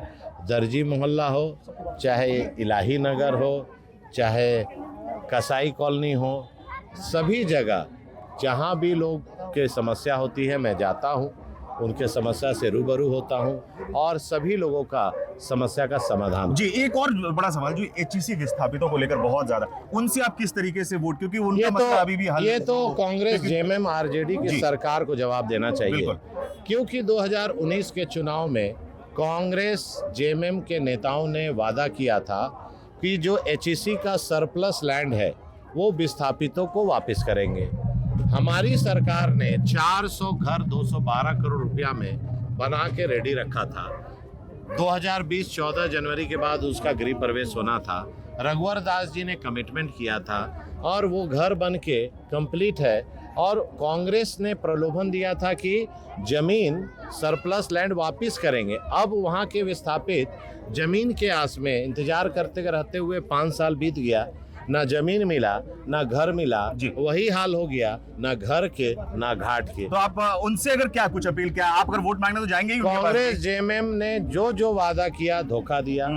दर्जी मोहल्ला हो, चाहे इलाही नगर हो, चाहे कसाई कॉलोनी हो, सभी जगह जहाँ भी लोग के समस्या होती है मैं जाता हूँ, उनके समस्या से रूबरू होता हूँ और सभी लोगों का समस्या का समाधान। जी, एक और बड़ा सवाल जो एचईसी विस्थापितों को लेकर बहुत ज्यादा, उनसे आप किस तरीके से वोट, क्योंकि उनका मसला अभी भी हल, ये तो कांग्रेस, जेएमएम, आरजेडी की सरकार को जवाब देना चाहिए, क्योंकि 2019 के चुनाव में कांग्रेस, जेएमएम के नेताओं ने वादा किया था कि जो एचईसी का सरप्लस लैंड है वो विस्थापितों को वापस करेंगे। हमारी सरकार ने 400 घर 212 करोड़ रुपया में बना के रेडी रखा था। 2020 14 जनवरी के बाद उसका गृह प्रवेश होना था। रघुवर दास जी ने कमिटमेंट किया था और वो घर बन के कंप्लीट है, और कांग्रेस ने प्रलोभन दिया था कि जमीन सरप्लस लैंड वापस करेंगे। अब वहाँ के विस्थापित जमीन के आस में इंतजार करते रहते हुए 5 साल बीत गया, ना जमीन मिला, ना घर मिला, वही हाल हो गया, ना घर के ना घाट के। तो आप उनसे अगर क्या कुछ अपील, क्या आप अगर वोट मांगने तो जाएंगे ही? कांग्रेस, जेएमएम ने जो वादा किया धोखा दिया,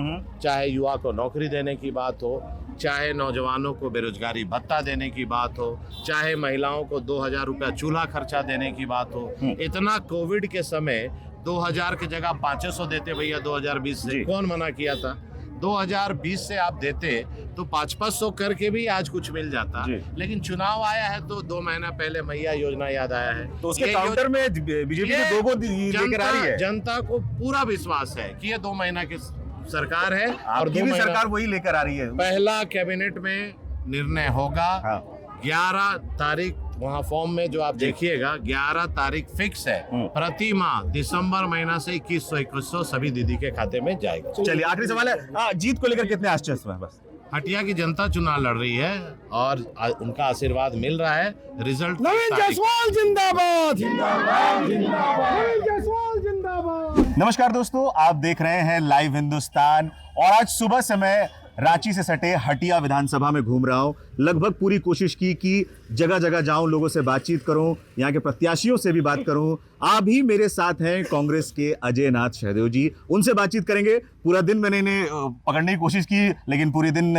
चाहे युवा को नौकरी देने की बात हो, चाहे नौजवानों को बेरोजगारी भत्ता देने की बात हो, चाहे महिलाओं को 2000 रुपया चूल्हा खर्चा देने की बात हो। इतना कोविड के समय 2000 की जगह 500 देते भैया 2020 से, कौन मना किया था? 2020 से आप देते तो 500 करके भी आज कुछ मिल जाता, लेकिन चुनाव आया है तो 2 महीना पहले मैया योजना याद आया है। तो उसके काउंटर में बीजेपी ने 2 को लेकर आ रही है। जनता को पूरा विश्वास है कि ये 2 महीना की सरकार है और 2 महीना सरकार वही लेकर आ रही है। पहला कैबिनेट में निर्णय होगा। 11 तारीख वहाँ फॉर्म में जो आप देखिएगा 11 तारीख फिक्स है। प्रति माह दिसंबर महीना से 2100 सभी दीदी के खाते में जाएगा। चलिए, आखिरी सवाल है, जीत को लेकर कितने आश्चर्य हैं? बस हटिया की जनता चुनाव लड़ रही है और उनका आशीर्वाद मिल रहा है। रिजल्ट नवीन जायसवाल जिंदाबाद, जिंदाबाद, जिंदाबाद, नवीन जायसवाल जिंदाबाद। नमस्कार दोस्तों, आप देख रहे हैं लाइव हिंदुस्तान, और आज सुबह से मैं रांची से सटे हटिया विधानसभा में घूम रहा हूं। लगभग पूरी कोशिश की कि जगह जगह जाऊं, लोगों से बातचीत करूं, यहाँ के प्रत्याशियों से भी बात करूं। आप भी मेरे साथ हैं कांग्रेस के अजय नाथ शहदेव जी, उनसे बातचीत करेंगे। पूरा दिन मैंने इन्हें पकड़ने की कोशिश की, लेकिन पूरे दिन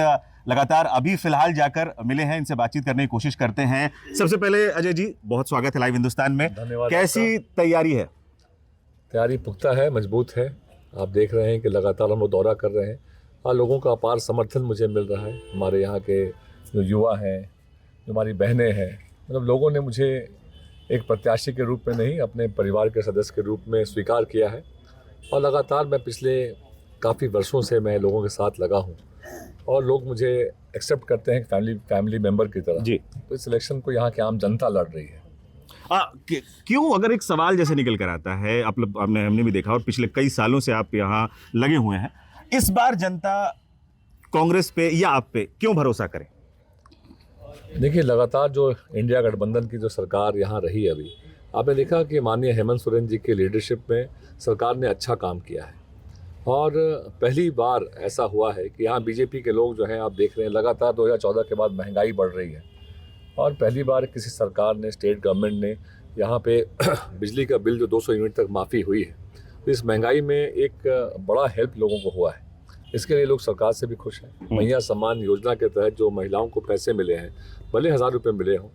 लगातार अभी फिलहाल जाकर मिले हैं, इनसे बातचीत करने की कोशिश करते हैं। सबसे पहले अजय जी, बहुत स्वागत है लाइव हिंदुस्तान में। कैसी तैयारी है? तैयारी पुख्ता है, मजबूत है। आप देख रहे हैं कि लगातार हम लोग दौरा कर रहे हैं और लोगों का अपार समर्थन मुझे मिल रहा है। हमारे यहाँ के जो युवा हैं, जो हमारी बहनें हैं, मतलब लोगों ने मुझे एक प्रत्याशी के रूप में नहीं, अपने परिवार के सदस्य के रूप में स्वीकार किया है। और लगातार मैं पिछले काफ़ी वर्षों से मैं लोगों के साथ लगा हूँ और लोग मुझे एक्सेप्ट करते हैं फैमिली मेम्बर की तरह जी। तो इस इलेक्शन को यहाँ की आम जनता लड़ रही है। क्यों, अगर एक सवाल जैसे निकल कर आता है, हमने भी देखा और पिछले कई सालों से आप यहाँ लगे हुए हैं, इस बार जनता कांग्रेस पे या आप पे क्यों भरोसा करे? देखिए, लगातार जो इंडिया गठबंधन की जो सरकार यहाँ रही है, अभी आपने देखा कि माननीय हेमंत सोरेन जी के लीडरशिप में सरकार ने अच्छा काम किया है। और पहली बार ऐसा हुआ है कि यहाँ बीजेपी के लोग जो हैं, आप देख रहे हैं लगातार 2014 के बाद महंगाई बढ़ रही है और पहली बार किसी सरकार ने, स्टेट गवर्नमेंट ने यहाँ पे बिजली का बिल जो 200 यूनिट तक माफ़ी हुई है, तो इस महंगाई में एक बड़ा हेल्प लोगों को हुआ है। इसके लिए लोग सरकार से भी खुश हैं। मैया सम्मान योजना के तहत जो महिलाओं को पैसे मिले हैं, भले 1000 रुपये मिले हों,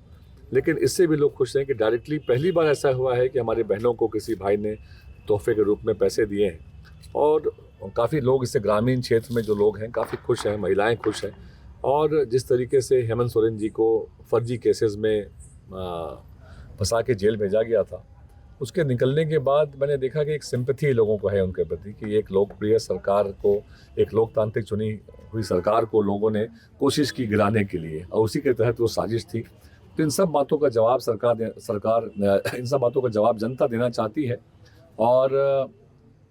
लेकिन इससे भी लोग खुश हैं कि डायरेक्टली पहली बार ऐसा हुआ है कि हमारी बहनों को किसी भाई ने तोहफे के रूप में पैसे दिए हैं। और काफ़ी लोग इससे ग्रामीण क्षेत्र में जो लोग हैं काफ़ी खुश हैं, महिलाएं खुश हैं। और जिस तरीके से हेमंत सोरेन जी को फर्जी केसेस में फंसा के जेल भेजा गया था, उसके निकलने के बाद मैंने देखा कि एक सिंपैथी लोगों को है उनके प्रति कि एक लोकप्रिय सरकार को, एक लोकतांत्रिक चुनी हुई सरकार को लोगों ने कोशिश की गिराने के लिए, और उसी के तहत वो साजिश थी। तो इन सब बातों का जवाब इन सब बातों का जवाब जनता देना चाहती है। और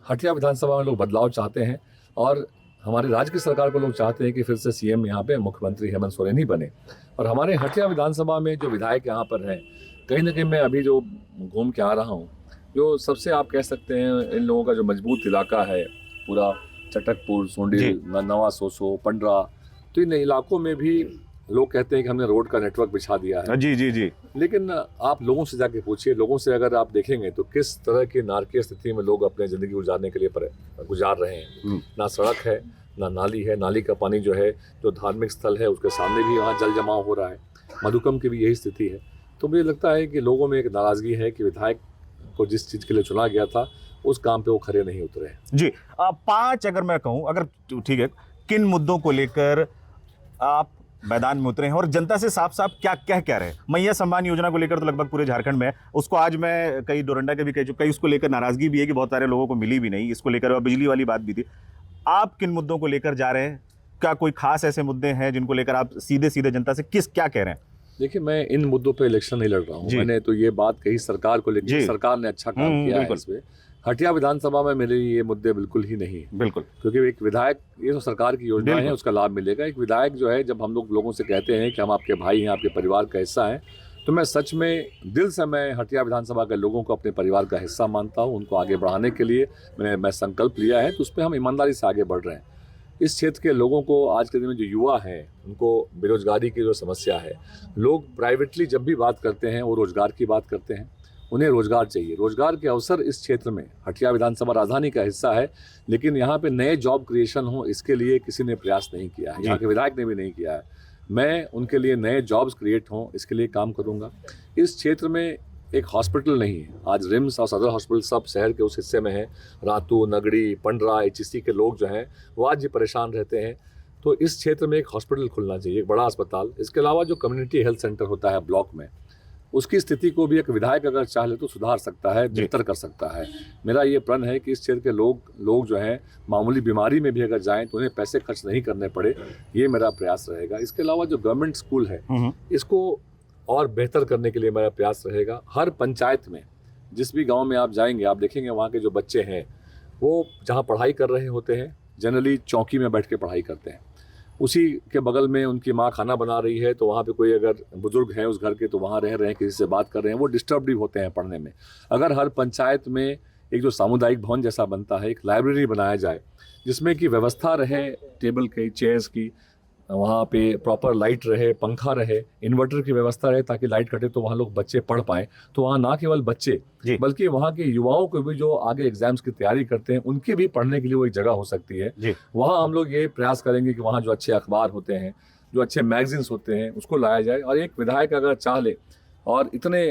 हटिया विधानसभा में लोग बदलाव चाहते हैं और हमारे राज्य की सरकार को लोग चाहते हैं कि फिर से सीएम यहाँ पे मुख्यमंत्री हेमंत सोरेन ही बने। और हमारे हटिया विधानसभा में जो विधायक यहाँ पर हैं, कहीं ना कहीं मैं अभी जो घूम के आ रहा हूँ, जो सबसे आप कह सकते हैं इन लोगों का जो मजबूत इलाका है, पूरा चटकपुर, सोंडी, नवा सोसो, पंडरा, तो इन इलाकों में भी लोग कहते हैं कि हमने रोड का नेटवर्क बिछा दिया है। जी जी जी। लेकिन आप लोगों से जाके पूछिए, लोगों से अगर आप देखेंगे तो किस तरह की नारकीय स्थिति में लोग अपने ज़िंदगी गुजारने के लिए गुजार रहे हैं। ना सड़क है, ना नाली है। नाली का पानी जो है, जो धार्मिक स्थल है उसके सामने भी वहाँ जल जमाव हो रहा है। मधुकम की भी यही स्थिति है। तो मुझे लगता है कि लोगों में एक नाराज़गी है कि विधायक को जिस चीज़ के लिए चुना गया था उस काम पे वो खरे नहीं उतरे। जी 5 अगर मैं कहूँ, अगर ठीक है, किन मुद्दों को लेकर आप मैदान में उतरे हैं और जनता से साफ साफ क्या कह रहे हैं? मैया सम्मान योजना को लेकर तो लगभग पूरे झारखंड में, उसको आज मैं कई डोरंडा के भी कह चुका, उसको लेकर नाराजगी भी है कि बहुत सारे लोगों को मिली भी नहीं, इसको लेकर और बिजली वाली बात भी थी। आप किन मुद्दों को लेकर जा रहे हैं? क्या कोई खास ऐसे मुद्दे हैं जिनको लेकर आप सीधे सीधे जनता से क्या कह रहे हैं? देखिए, मैं इन मुद्दों पे इलेक्शन नहीं लड़ रहा हूँ। मैंने तो ये बात कही सरकार को लेकर, सरकार ने अच्छा काम किया है इसमें। हटिया विधानसभा में मेरे लिए ये मुद्दे बिल्कुल ही नहीं है। बिल्कुल, क्योंकि एक विधायक, ये तो सरकार की योजना है, उसका लाभ मिलेगा। एक विधायक जो है, जब हम लोग लोगों से कहते हैं कि हम आपके भाई हैं, आपके परिवार का हिस्सा हैं, तो मैं सच में दिल से मैं हटिया विधानसभा के लोगों को अपने परिवार का हिस्सा मानता हूँ। उनको आगे बढ़ाने के लिए मैं संकल्प लिया है, तो उस पर हम ईमानदारी से आगे बढ़ रहे हैं। इस क्षेत्र के लोगों को आज के दिन में जो युवा हैं, उनको बेरोजगारी की जो समस्या है, लोग प्राइवेटली जब भी बात करते हैं वो रोजगार की बात करते हैं। उन्हें रोजगार चाहिए, रोजगार के अवसर इस क्षेत्र में, हटिया विधानसभा राजधानी का हिस्सा है, लेकिन यहाँ पे नए जॉब क्रिएशन हो इसके लिए किसी ने प्रयास नहीं किया है, यहाँ के विधायक ने भी नहीं किया है। मैं उनके लिए नए जॉब्स क्रिएट हों इसके लिए काम करूँगा। इस क्षेत्र में एक हॉस्पिटल नहीं है, आज रिम्स और सदर हॉस्पिटल सब शहर के उस हिस्से में है। रातू, नगड़ी, पंडरा, HEC के लोग जो हैं वो आज भी परेशान रहते हैं। तो इस क्षेत्र में एक हॉस्पिटल खुलना चाहिए, एक बड़ा अस्पताल। इसके अलावा जो कम्युनिटी हेल्थ सेंटर होता है ब्लॉक में, उसकी स्थिति को भी एक विधायक अगर चाह ले तो सुधार सकता है, बेहतर कर सकता है। मेरा ये प्रण है कि इस क्षेत्र के लोग जो हैं मामूली बीमारी में भी अगर जाएं तो उन्हें पैसे खर्च नहीं करने पड़े, ये मेरा प्रयास रहेगा। इसके अलावा जो गवर्नमेंट स्कूल है, इसको और बेहतर करने के लिए मेरा प्रयास रहेगा। हर पंचायत में, जिस भी गांव में आप जाएंगे, आप देखेंगे वहाँ के जो बच्चे हैं वो जहाँ पढ़ाई कर रहे होते हैं, जनरली चौकी में बैठ के पढ़ाई करते हैं। उसी के बगल में उनकी माँ खाना बना रही है, तो वहाँ पे कोई अगर बुजुर्ग हैं उस घर के, तो वहाँ रह रहे हैं, किसी से बात कर रहे हैं, वो डिस्टर्ब भी होते हैं पढ़ने में। अगर हर पंचायत में एक जो सामुदायिक भवन जैसा बनता है, एक लाइब्रेरी बनाया जाए जिसमें कि व्यवस्था रहे टेबल की, चेयर्स की, वहाँ पे प्रॉपर लाइट रहे, पंखा रहे, इन्वर्टर की व्यवस्था रहे ताकि लाइट कटे तो वहाँ लोग बच्चे पढ़ पाएँ, तो वहाँ ना केवल बच्चे बल्कि वहाँ के युवाओं को भी जो आगे एग्जाम्स की तैयारी करते हैं उनके भी पढ़ने के लिए वो एक जगह हो सकती है। वहाँ हम लोग ये प्रयास करेंगे कि वहाँ जो अच्छे अखबार होते हैं, जो अच्छे मैगजीन्स होते हैं, उसको लाया जाए। और एक विधायक अगर चाह ले और इतने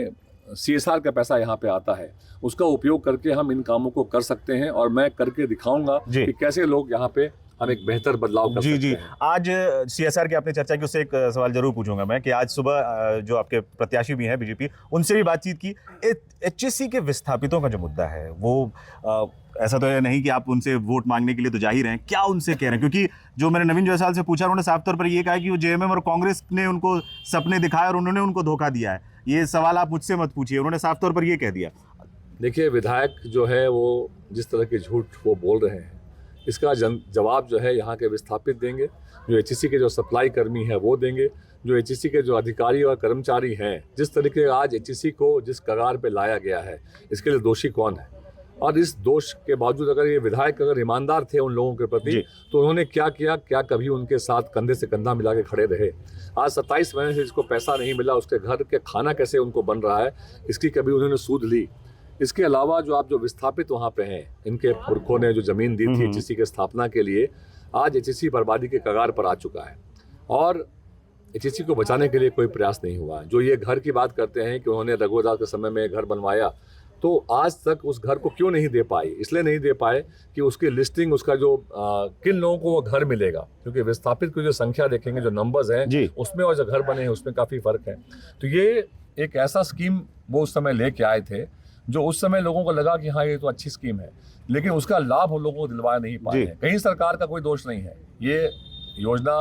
CSR का पैसा यहाँ पे आता है, उसका उपयोग करके हम इन कामों को कर सकते हैं। और मैं करके दिखाऊंगा कि कैसे लोग यहाँ पे हम एक बेहतर बदलाव कर सकते हैं। आज CSR की आपने चर्चा की, उससे एक सवाल जरूर पूछूंगा मैं कि आज सुबह जो आपके प्रत्याशी भी हैं बीजेपी, उनसे भी बातचीत की। HEC के विस्थापितों का जो मुद्दा है वो ऐसा तो है नहीं कि आप उनसे वोट मांगने के लिए तो जा ही रहे हैं, क्या उनसे कह रहे हैं? क्योंकि जो मैंने नवीन जायसवाल से पूछा, उन्होंने साफ तौर पर ये कहा कि वो JMM और कांग्रेस ने उनको सपने दिखाए और उन्होंने उनको धोखा दिया है। ये सवाल आप मुझसे मत पूछिए, उन्होंने साफ तौर पर ये कह दिया। देखिए, विधायक जो है वो जिस तरह के झूठ वो बोल रहे हैं, इसका जवाब जो है यहाँ के विस्थापित देंगे। जो HEC के जो सप्लाई कर्मी है वो देंगे, जो HEC के जो अधिकारी और कर्मचारी हैं। जिस तरीके आज HEC को जिस कगार पे लाया गया है, इसके लिए दोषी कौन है? और इस दोष के बावजूद अगर ये विधायक अगर ईमानदार थे उन लोगों के प्रति, तो उन्होंने क्या किया? क्या कभी उनके साथ कंधे से कंधा मिला के खड़े रहे? आज 27 महीने से जिसको पैसा नहीं मिला, उसके घर के खाना कैसे उनको बन रहा है, इसकी कभी उन्होंने सूद ली? इसके अलावा जो विस्थापित वहाँ पे हैं, इनके पुरखों ने जो ज़मीन दी थी HEC के स्थापना के लिए, आज HEC बर्बादी के कगार पर आ चुका है और HEC को बचाने के लिए कोई प्रयास नहीं हुआ है। जो ये घर की बात करते हैं कि उन्होंने रघुवर दास के समय में घर बनवाया, तो आज तक उस घर को क्यों नहीं दे पाई? इसलिए नहीं दे पाए कि उसकी लिस्टिंग, उसका जो किन लोगों को वो घर मिलेगा, क्योंकि विस्थापित की जो संख्या देखेंगे, जो नंबर्स हैं उसमें और जो घर बने हैं उसमें काफ़ी फ़र्क है। तो ये एक ऐसा स्कीम वो उस समय लेके आए थे जो उस समय लोगों को लगा कि हाँ ये तो अच्छी स्कीम है, लेकिन उसका लाभ उन लोगों को दिलवा नहीं पाए हैं। कहीं सरकार का कोई दोष नहीं है, ये योजना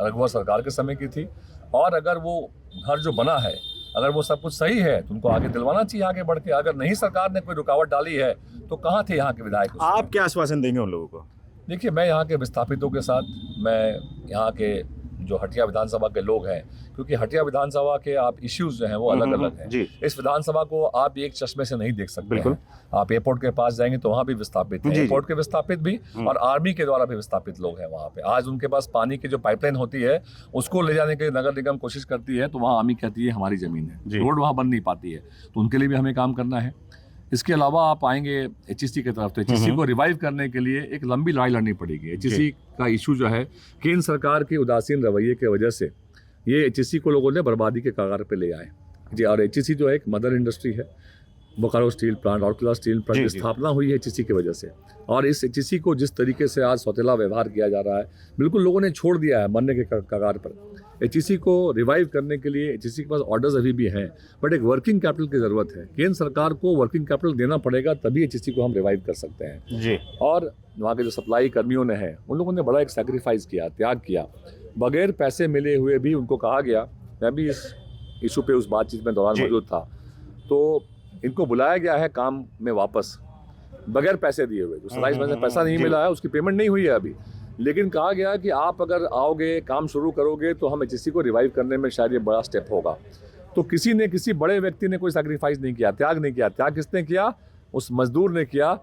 रघुवर सरकार के समय की थी, और अगर वो घर जो बना है, अगर वो सब कुछ सही है तो उनको आगे दिलवाना चाहिए आगे बढ़ के। अगर नहीं सरकार ने कोई रुकावट डाली है तो कहाँ थे यहाँ के विधायक? आप क्या आश्वासन देंगे उन लोगों को? देखिए, मैं यहाँ के विस्थापितों के साथ, मैं यहाँ के जो हटिया विधानसभा के लोग हैं, क्योंकि हटिया विधानसभा के आप इश्यूज जो हैं वो अलग अलग हैं। इस विधानसभा को आप एक चश्मे से नहीं देख सकते हैं। आप एयरपोर्ट के पास जाएंगे तो वहाँ भी विस्थापित हैं, एयरपोर्ट के विस्थापित भी और आर्मी के द्वारा भी विस्थापित लोग हैं वहाँ पे। आज उनके पास पानी की जो पाइपलाइन होती है उसको ले जाने के नगर निगम कोशिश करती है, तो वहाँ आर्मी कहती है हमारी जमीन है, रोड वहाँ बन नहीं पाती है, तो उनके लिए भी हमें काम करना है। इसके अलावा आप आएंगे HEC की तरफ, तो HEC को रिवाइव करने के लिए एक लंबी लड़ाई लड़नी पड़ेगी। HEC का इशू जो है, केंद्र सरकार के उदासीन रवैये की वजह से ये HEC को लोगों ने बर्बादी के कगार पे ले आए जी। और HEC जो है एक मदर इंडस्ट्री है, Bokaro steel plant, Rourkela steel plant की स्थापना हुई है HEC की वजह से। और इस HEC को जिस तरीके से आज सौतेला व्यवहार किया जा रहा है, बिल्कुल लोगों ने छोड़ दिया है मरने के कगार पर। HEC को रिवाइव करने के लिए HEC के पास ऑर्डर्स अभी भी हैं, बट एक वर्किंग कैपिटल की ज़रूरत है। केंद्र सरकार को वर्किंग कैपिटल देना पड़ेगा, तभी HEC को हम रिवाइव कर सकते हैं जी। और वहाँ के जो सप्लाई कर्मियों ने है, उन लोगों ने बड़ा एक सेक्रीफाइस किया, त्याग किया, बगैर पैसे मिले हुए भी उनको कहा गया। मैं भी इस इशू पे उस बातचीत में दौरान मौजूद था, तो इनको बुलाया गया है काम में वापस बगैर पैसे दिए हुए। जो 27 में से पैसा नहीं मिला है उसकी पेमेंट नहीं हुई है अभी, लेकिन कहा गया कि आप अगर आओगे, काम शुरू करोगे तो हम HEC को रिवाइव करने में शायद ये बड़ा स्टेप होगा। तो किसी बड़े व्यक्ति ने कोई सैक्रिफाइस नहीं किया, त्याग नहीं किया। त्याग किसने किया? उस मजदूर ने किया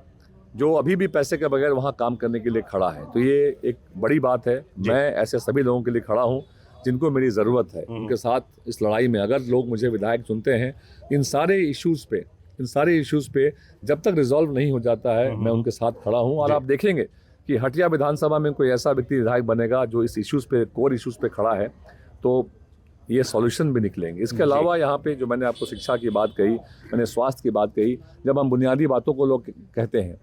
जो अभी भी पैसे के बगैर वहाँ काम करने के लिए खड़ा है। तो ये एक बड़ी बात है। मैं ऐसे सभी लोगों के लिए खड़ा हूँ जिनको मेरी ज़रूरत है, उनके साथ इस लड़ाई में। अगर लोग मुझे विधायक चुनते हैं, इन सारे इश्यूज़ पे जब तक रिजॉल्व नहीं हो जाता है, मैं उनके साथ खड़ा हूँ। और आप देखेंगे कि हटिया विधानसभा में कोई ऐसा व्यक्ति विधायक बनेगा जो इस इश्यूज़ पे, कोर इश्यूज़ पे खड़ा है, तो ये सॉल्यूशन भी निकलेंगे। इसके अलावा यहाँ पे जो मैंने आपको शिक्षा की बात कही, मैंने स्वास्थ्य की बात कही, जब हम बुनियादी बातों को लोग कहते हैं,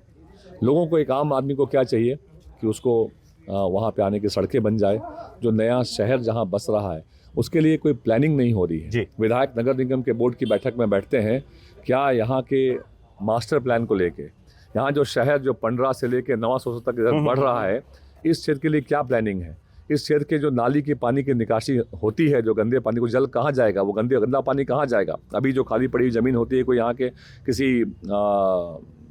लोगों को, एक आम आदमी को क्या चाहिए कि उसको वहाँ पे आने की सड़कें बन जाए। जो नया शहर जहाँ बस रहा है उसके लिए कोई प्लानिंग नहीं हो रही है। विधायक नगर निगम के बोर्ड की बैठक में बैठते हैं, क्या यहाँ के मास्टर प्लान को लेके, यहाँ जो शहर जो 15 से लेके 900 तक इधर बढ़ रहा है, इस क्षेत्र के लिए क्या प्लानिंग है? इस क्षेत्र के जो नाली की पानी की निकासी होती है, जो गंदे पानी को, जल कहाँ जाएगा? वो गंदा पानी कहाँ जाएगा? अभी जो खाली पड़ी ज़मीन होती है कोई यहाँ के किसी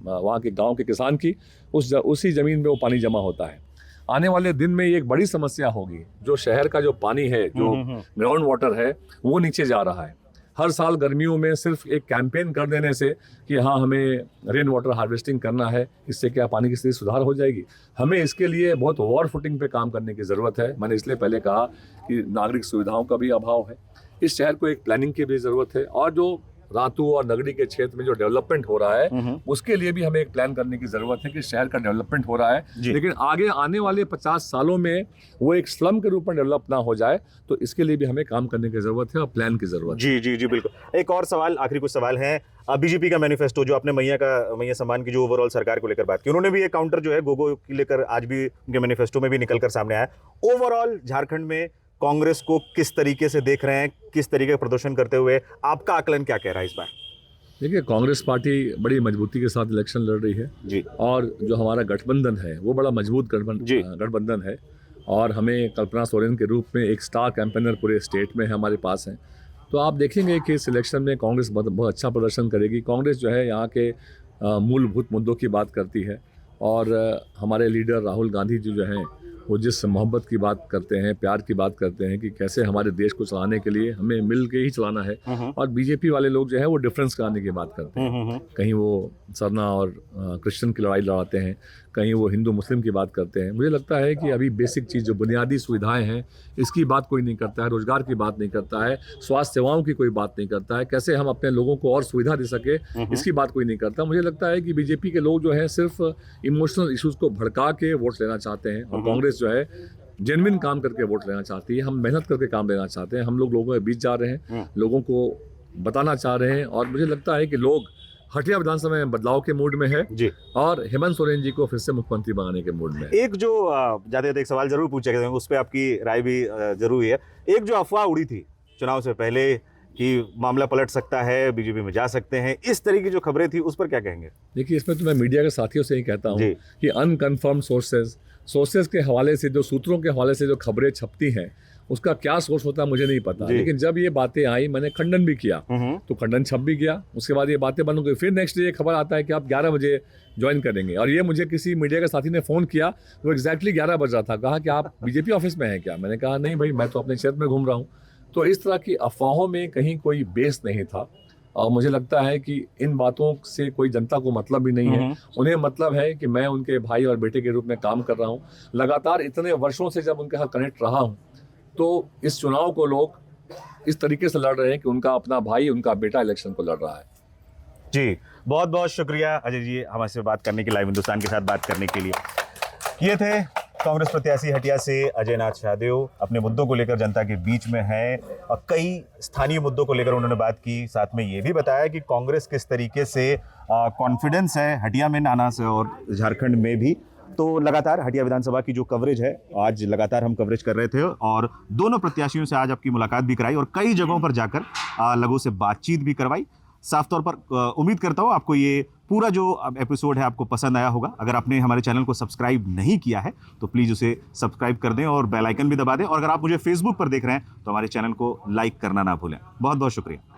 वहाँ के गांव के किसान की, उसी ज़मीन में वो पानी जमा होता है। आने वाले दिन में ये एक बड़ी समस्या होगी। जो शहर का जो पानी है, जो ग्राउंड वाटर है, वो नीचे जा रहा है। हर साल गर्मियों में सिर्फ एक कैंपेन कर देने से कि हाँ हमें रेन वाटर हार्वेस्टिंग करना है, इससे क्या पानी की स्थिति सुधार हो जाएगी? हमें इसके लिए बहुत वॉर फुटिंग पे काम करने की ज़रूरत है। मैंने इसलिए पहले कहा कि नागरिक सुविधाओं का भी अभाव है, इस शहर को एक प्लानिंग की भी ज़रूरत है, और जो रातू और नगरी के क्षेत्र में जो डेवलपमेंट हो रहा है उसके लिए भी हमें एक प्लान करने की ज़रूरत है कि शहर का डेवलपमेंट हो रहा है, लेकिन आगे आने वाले 50 सालों में वो एक स्लम के रूप में डेवलप ना हो जाए, तो इसके लिए भी हमें काम करने की ज़रूरत है और प्लान की ज़रूरत है। जी बिल्कुल। एक और सवाल, आखिरी कुछ सवाल है। बीजेपी का मैनिफेस्टो, जो आपने मैया सम्मान की जो ओवरऑल सरकार को लेकर बात की, उन्होंने भी एक काउंटर जो है गोगो की लेकर आज भी उनके मैनिफेस्टो में भी निकल कर सामने आया। ओवरऑल झारखंड में कांग्रेस को किस तरीके से देख रहे हैं, किस तरीके का प्रदर्शन करते हुए, आपका आकलन क्या कह रहा है इस बार? देखिए, कांग्रेस पार्टी बड़ी मजबूती के साथ इलेक्शन लड़ रही है जी, और जो हमारा गठबंधन है वो बड़ा मजबूत गठबंधन है, और हमें कल्पना सोरेन के रूप में एक स्टार कैंपेनर पूरे स्टेट में हमारे पास हैं। तो आप देखेंगे कि इस इलेक्शन में कांग्रेस बहुत अच्छा प्रदर्शन करेगी। कांग्रेस जो है यहाँ के मूलभूत मुद्दों की बात करती है, और हमारे लीडर राहुल गांधी जी जो हैं वो जिस मोहब्बत की बात करते हैं, प्यार की बात करते हैं कि कैसे हमारे देश को चलाने के लिए हमें मिल के ही चलाना है, और बीजेपी वाले लोग जो है वो डिफरेंस कराने की बात करते हैं। कहीं वो सरना और क्रिश्चियन की लड़ाई लड़ाते हैं, कहीं वो हिंदू मुस्लिम की बात करते हैं। मुझे लगता है कि अभी बेसिक चीज़ जो बुनियादी सुविधाएं हैं, इसकी बात कोई नहीं करता है, रोजगार की बात नहीं करता है, स्वास्थ्य सेवाओं की कोई बात नहीं करता है, कैसे हम अपने लोगों को और सुविधा दे सके, इसकी बात कोई नहीं करता। मुझे लगता है कि बीजेपी के लोग जो हैं सिर्फ इमोशनल इश्यूज़ को भड़का के वोट लेना चाहते हैं, और कांग्रेस जो है जेन्युइन काम करके वोट लेना चाहती है। हम मेहनत करके काम लेना चाहते हैं। हम लोग लोगों के बीच जा रहे हैं, लोगों को बताना चाह रहे हैं, और मुझे लगता है कि लोग हटिया विधानसभा में बदलाव के मूड में है जी। और हेमंत सोरेन जी को फिर से मुख्यमंत्री बनाने के मूड में है। एक जो जाते जाते एक सवाल जरूर पूछा गया, उस पर आपकी राय भी जरूरी है। एक जो अफवाह उड़ी थी चुनाव से पहले कि मामला पलट सकता है, बीजेपी में जा सकते हैं, इस तरह की जो खबरें थी उस पर क्या कहेंगे? देखिए, इसमें तो मैं मीडिया के साथियों से ही कहता हूँ कि अनकन्फर्म सोर्सेज के हवाले से, जो सूत्रों के हवाले से जो खबरें छपती हैं, उसका क्या सोर्स होता है मुझे नहीं पता, लेकिन जब ये बातें आई मैंने खंडन भी किया, तो खंडन छप भी गया। उसके बाद ये बातें बंद हो गई। फिर नेक्स्ट डे ये खबर आता है कि आप 11 बजे ज्वाइन करेंगे, और ये मुझे किसी मीडिया के साथी ने फ़ोन किया, वो एग्जैक्टली 11 बज रहा था। कहा कि आप बीजेपी ऑफिस में हैं क्या? मैंने कहा नहीं भाई, मैं तो अपने क्षेत्र में घूम रहा हूँ। तो इस तरह की अफवाहों में कहीं कोई बेस नहीं था, और मुझे लगता है कि इन बातों से कोई जनता को मतलब भी नहीं है। उन्हें मतलब है कि मैं उनके भाई और बेटे के रूप में काम कर रहा हूँ। लगातार इतने वर्षों से जब उनके साथ कनेक्ट रहा हूँ, तो इस चुनाव को लोग इस तरीके से लड़ रहे हैं कि उनका अपना भाई, उनका बेटा इलेक्शन को लड़ रहा है। जी, बहुत बहुत शुक्रिया अजय जी हमारे बात करने के, लाइव हिंदुस्तान के साथ बात करने के लिए। ये थे कांग्रेस प्रत्याशी हटिया से अजय नाथ शाहदेव। अपने मुद्दों को लेकर जनता के बीच में हैं और कई स्थानीय मुद्दों को लेकर उन्होंने बात की। साथ में ये भी बताया कि कांग्रेस किस तरीके से कॉन्फिडेंस है हटिया में, नाना से और झारखंड में भी। तो लगातार हटिया विधानसभा की जो कवरेज है, आज लगातार हम कवरेज कर रहे थे और दोनों प्रत्याशियों से आज आपकी मुलाकात भी कराई और कई जगहों पर जाकर लोगों से बातचीत भी करवाई। साफ तौर पर उम्मीद करता हूँ आपको ये पूरा जो एपिसोड है आपको पसंद आया होगा। अगर आपने हमारे चैनल को सब्सक्राइब नहीं किया है तो प्लीज़ उसे सब्सक्राइब कर दें और बेल आइकन भी दबा दें। और अगर आप मुझे फेसबुक पर देख रहे हैं तो हमारे चैनल को लाइक करना ना भूलें। बहुत बहुत शुक्रिया।